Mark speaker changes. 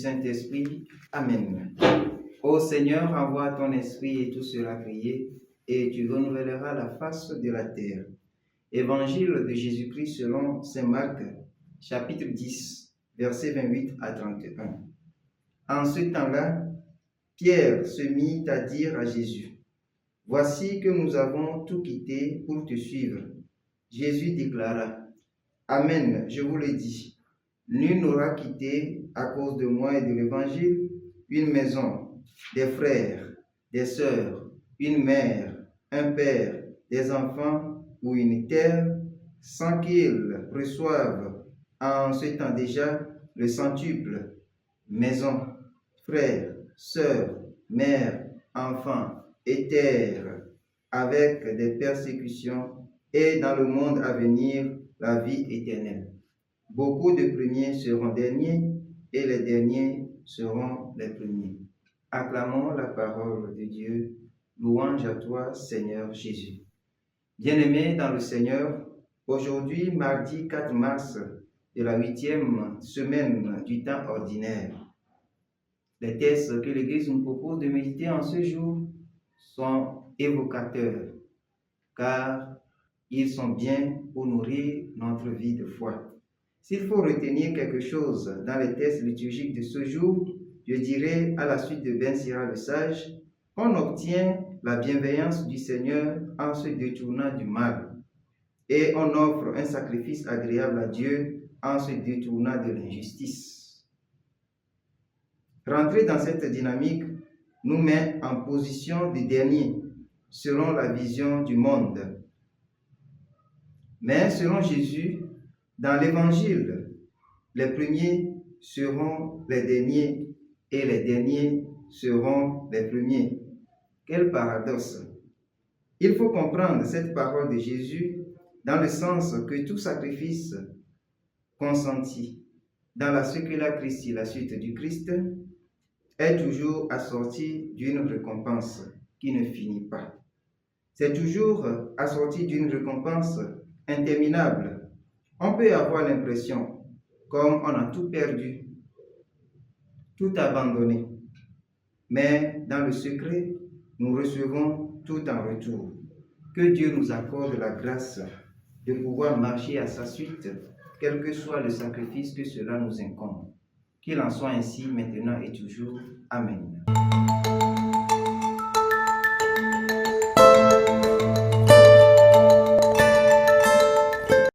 Speaker 1: Saint-Esprit. Amen. Ô Seigneur, envoie ton esprit et tout sera créé, et tu renouvelleras la face de la terre. Évangile de Jésus-Christ selon saint Marc, chapitre 10, versets 28 à 31. En ce temps-là, Pierre se mit à dire à Jésus, « Voici que nous avons tout quitté pour te suivre. » Jésus déclara, « Amen, je vous le dis, nul n'aura quitté à cause de moi et de l'Évangile une maison, des frères, des sœurs, une mère, un père, des enfants ou une terre, sans qu'ils reçoivent en ce temps déjà le centuple, maison, frères, sœurs, mères, enfants et terre, avec des persécutions, et dans le monde à venir, la vie éternelle. Beaucoup de premiers seront derniers, et les derniers seront les premiers. » Acclamons la parole de Dieu. Louange à toi, Seigneur Jésus. Bien-aimés dans le Seigneur, aujourd'hui, mardi 4 mars de la 8e semaine du temps ordinaire, les textes que l'Église nous propose de méditer en ce jour sont évocateurs, car ils sont bien pour nourrir notre vie de foi. S'il faut retenir quelque chose dans les textes liturgiques de ce jour, je dirais à la suite de Ben Sira le Sage, qu'on obtient la bienveillance du Seigneur en se détournant du mal, et on offre un sacrifice agréable à Dieu en se détournant de l'injustice. Rentrer dans cette dynamique nous met en position de dernier, selon la vision du monde. Mais selon Jésus, dans l'Évangile, les premiers seront les derniers et les derniers seront les premiers. Quel paradoxe! Il faut comprendre cette parole de Jésus dans le sens que tout sacrifice consenti dans la secula Christi, la suite du Christ, est toujours assorti d'une récompense qui ne finit pas. C'est toujours assorti d'une récompense interminable. On peut avoir l'impression, comme on a tout perdu, tout abandonné. Mais dans le secret, nous recevons tout en retour. Que Dieu nous accorde la grâce de pouvoir marcher à sa suite, quel que soit le sacrifice que cela nous incombe. Qu'il en soit ainsi maintenant et toujours. Amen.